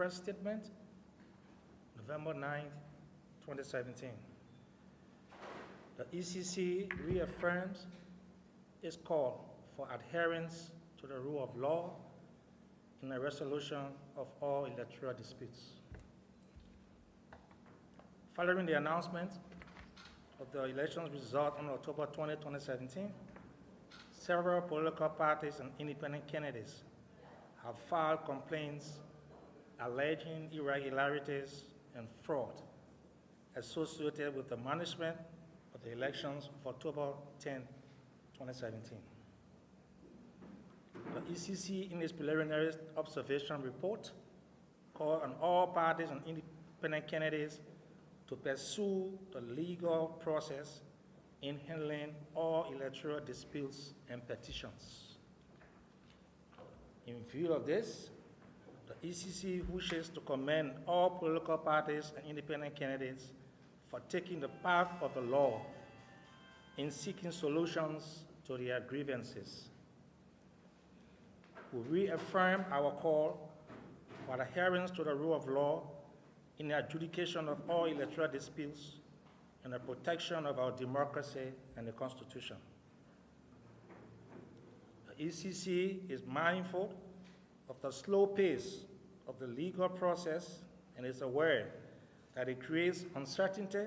press statement, November 9, 2017. The ECC reaffirms its call for adherence to the rule of law in the resolution of all electoral disputes. Following the announcement of the elections result on October 20, 2017, several political parties and independent candidates have filed complaints alleging irregularities and fraud associated with the management of the elections of October 10, 2017. The ECC, in its preliminary observation report, called on all parties and independent candidates to pursue the legal process in handling all electoral disputes and petitions. In view of this, the ECC wishes to commend all political parties and independent candidates for taking the path of the law in seeking solutions to their grievances. We reaffirm our call for adherence to the rule of law in the adjudication of all electoral disputes and the protection of our democracy and the Constitution. The ECC is mindful of the slow pace of the legal process and is aware that it creates uncertainty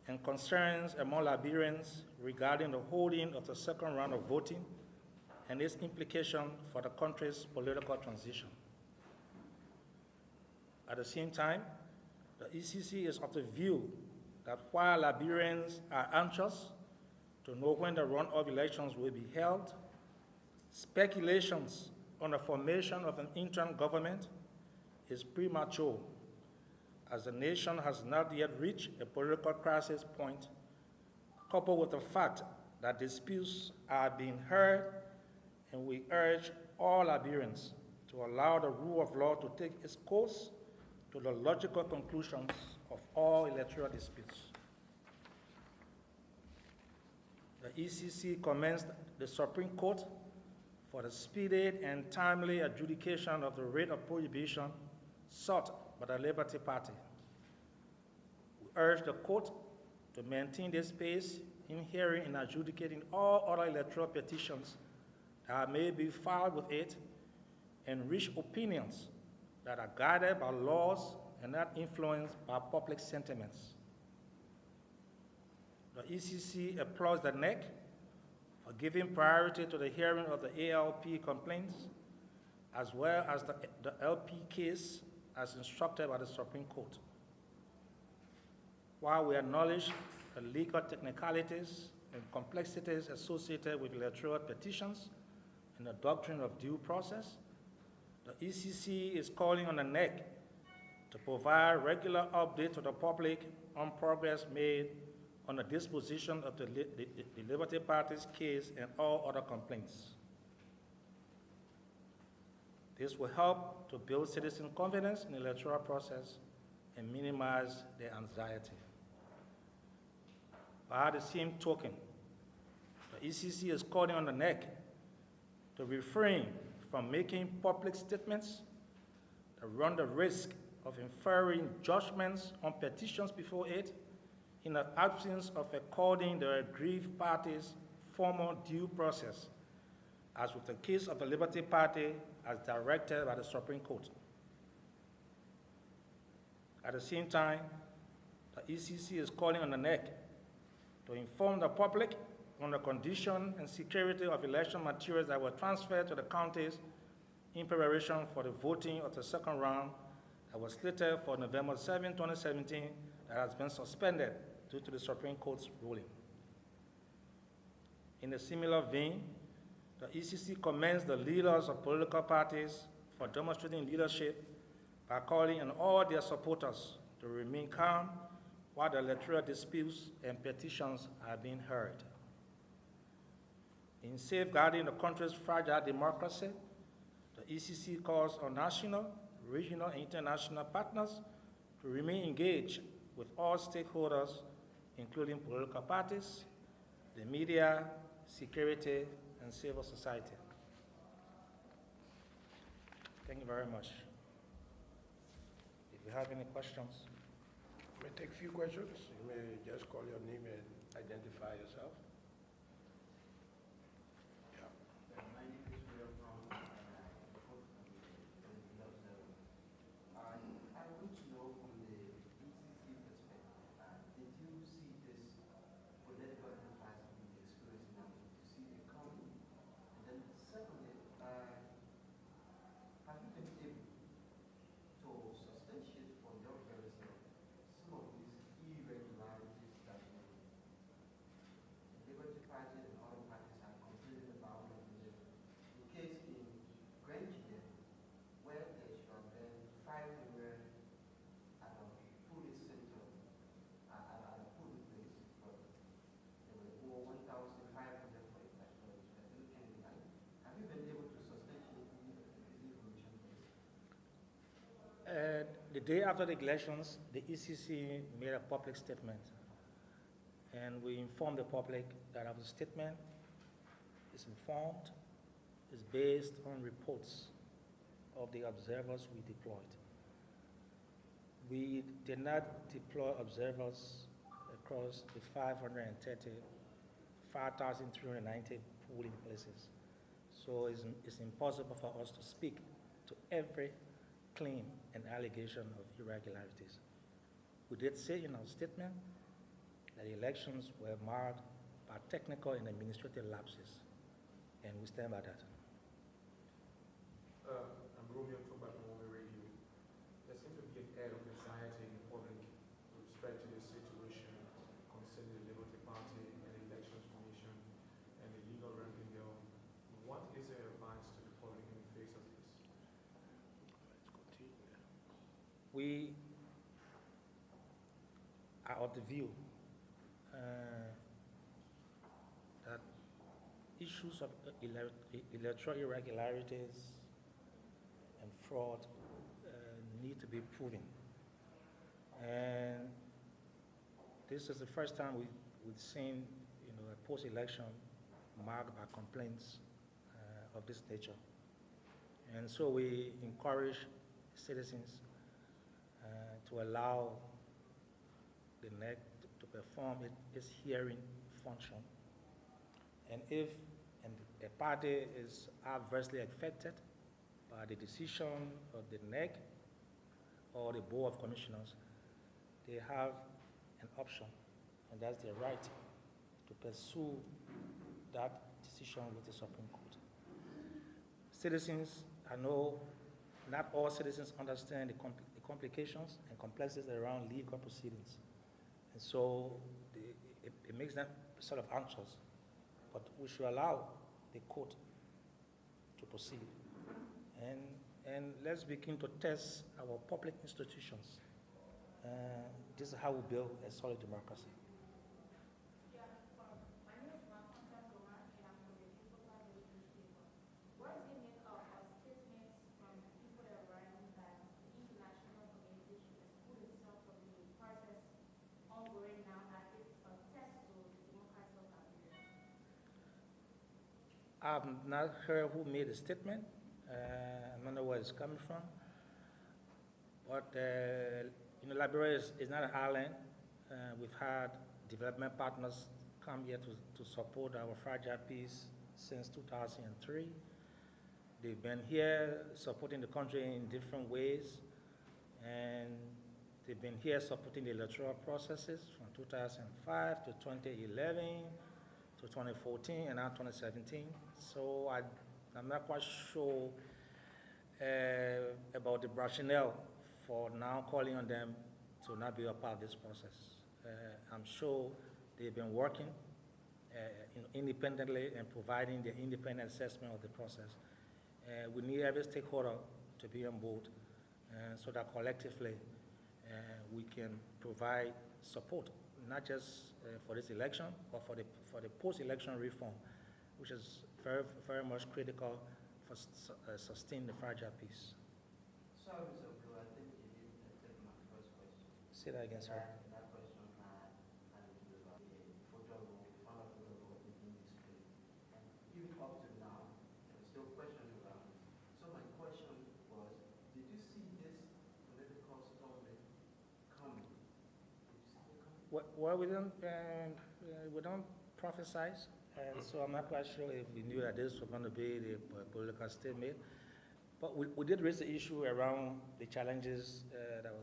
and concerns among Liberians regarding the holding of the second round of voting and its implication for the country's political transition. At the same time, the ECC is of the view that while Liberians are anxious to know when the runoff elections will be held, speculations on the formation of an interim government is premature, as the nation has not yet reached a political crisis point, coupled with the fact that disputes are being heard, and we urge all Liberians to allow the rule of law to take its course to the logical conclusions of all electoral disputes. The ECC commends the Supreme Court for the speedy and timely adjudication of the writ of prohibition sought by the Liberty Party. We urge the court to maintain this pace in hearing and adjudicating all other electoral petitions that may be filed with it and reach opinions that are guided by laws and not influenced by public sentiments. The ECC applauds the NEC for giving priority to the hearing of the ALP complaints, as well as the LP case as instructed by the Supreme Court. While we acknowledge the legal technicalities and complexities associated with electoral petitions and the doctrine of due process, the ECC is calling on the NEC to provide regular updates to the public on progress made on the disposition of the Liberty Party's case and all other complaints. This will help to build citizen confidence in the electoral process and minimize their anxiety. By the same token, the ECC is calling on the NEC to refrain from making public statements that run the risk of inferring judgments on petitions before it in the absence of according the aggrieved parties formal due process, as with the case of the Liberty Party as directed by the Supreme Court. At the same time, the ECC is calling on the NEC to inform the public on the condition and security of election materials that were transferred to the counties in preparation for the voting of the second round that was slated for November 7, 2017, that has been suspended due to the Supreme Court's ruling. In a similar vein, the ECC commends the leaders of political parties for demonstrating leadership by calling on all their supporters to remain calm while the electoral disputes and petitions are being heard. In safeguarding the country's fragile democracy, the ECC calls on national, regional, and international partners to remain engaged with all stakeholders, including political parties, the media, security, and civil society. Thank you very much. you have any questions? May take a few questions. You may just call your name and identify yourself. Yeah. My name is William from I want to know from the ECC perspective, did you see this political advertising experience now? Did you see it coming? And then secondly, have you been able to substantiate for your very self some of these irregularities that the Liberty Party and other parties are complaining about the case in Greenville, where there should have been 500 at a polling center, at a polling place, but there were over 1,500 for it. Have you been able to substantiate this information, please? The day after the elections, the ECC made a public statement, and we informed the public that our statement is informed, is based on reports of the observers we deployed. We did not deploy observers across the 5,390 polling places. So it's impossible for us to speak to every claim and allegation of irregularities. We did say in our statement that the elections were marked by technical and administrative lapses, and we stand by that. I'm Romeo Toba from Women Radio. There seems to be an air of anxiety in the public with respect to the situation concerning the Liberty Party and the Elections Commission and the legal ranking bill. What is your advice to the public in the face of this? We are of the view that issues of electoral irregularities and fraud need to be proven. And this is the first time we've seen, a post-election marked by complaints of this nature. And so we encourage citizens to allow the NEC to perform its hearing function. And if a party is adversely affected by the decision of the NEC or the Board of Commissioners, they have an option, and that's their right to pursue that decision with the Supreme Court. Citizens, I know not all citizens understand the complications and complexities around legal proceedings. And so it makes them sort of anxious. But we should allow the court to proceed. And let's begin to test our public institutions. This is how we build a solid democracy. I've not heard who made the statement. I don't know where it's coming from. But Liberia is not an island. We've had development partners come here to support our fragile peace since 2003. They've been here supporting the country in different ways, and they've been here supporting the electoral processes from 2005 to 2011 to 2014 and now 2017. So I'm not quite sure about the rationale for now calling on them to not be a part of this process. I'm sure they've been working independently and providing the independent assessment of the process. We need every stakeholder to be on board so that collectively we can provide support, not just for this election, but for the post-election reform, which is very, very much critical for sustaining the fragile peace. Sorry, Mr. Blue, I think you didn't take my first question. Say that again, sir. That question had to do about the photo final photo being displayed. And even up to now, there is still questioning around it. So my question was, did you see this political storm Well, we don't prophesize, and so I'm not quite sure if we knew that this was going to be the political statement. But we did raise the issue around the challenges that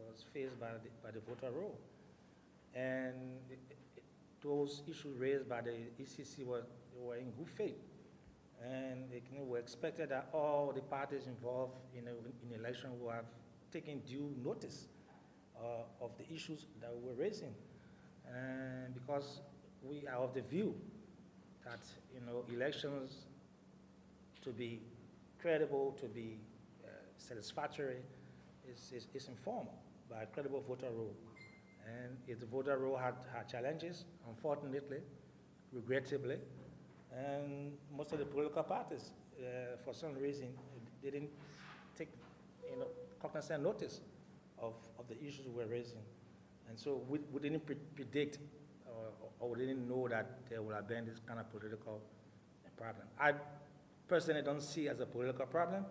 was faced by the voter roll. And those issues raised by the ECC were in good faith. And we expected that all the parties involved in the election will have taken due notice of the issues that we were raising. And because we are of the view that, elections to be credible, to be satisfactory, is informed by a credible voter roll. And if the voter roll had challenges, unfortunately, regrettably, and most of the political parties, for some reason, didn't take, cognizant notice of the issues we were raising. And so we didn't predict or we didn't know that there would have been this kind of political problem. I personally don't see it as a political problem.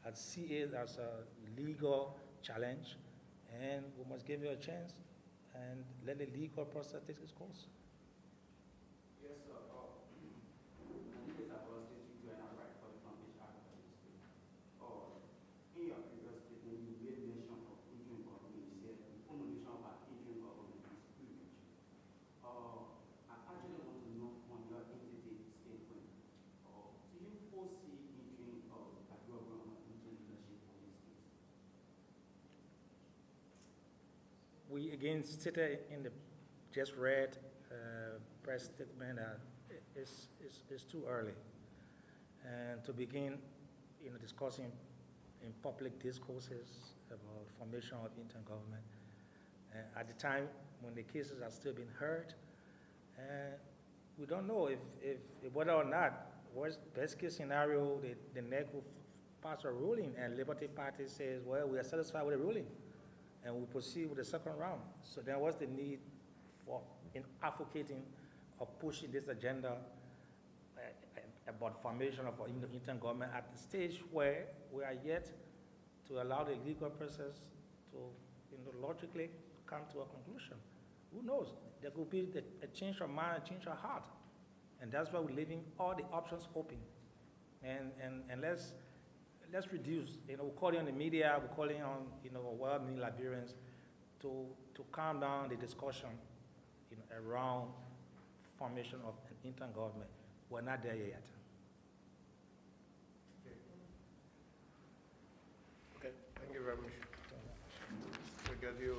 I see it as a legal challenge, and we must give it a chance and let the legal process take its course. Yes, sir. My name is Abel State and I write for the Foundation Advocacy State. In your previous statement, you made mention of interim government. You said the formulation of an interim government is privilege. I actually want to know from your entity statement, do you foresee interim government interim leadership for this case? We again stated in the just read press statement that it's too early and to begin discussing in public discourses about formation of interim government. At the time when the cases are still being heard, we don't know if whether or not, worst best case scenario, the NEC will pass a ruling and Liberty Party says, well, we are satisfied with the ruling and we proceed with the second round. So then what's the need for advocating or pushing this agenda about formation of interim government at the stage where we are yet to allow the legal process to logically come to a conclusion? Who knows? There could be a change of mind, a change of heart. And that's why we're leaving all the options open. And let's reduce, we're calling on the media, we're calling on, well-meaning Liberians to calm down the discussion, around formation of an interim government. We're not there yet. Okay, thank you very much. We get you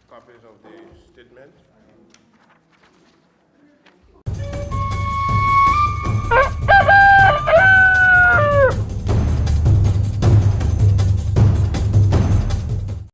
copies of the statement.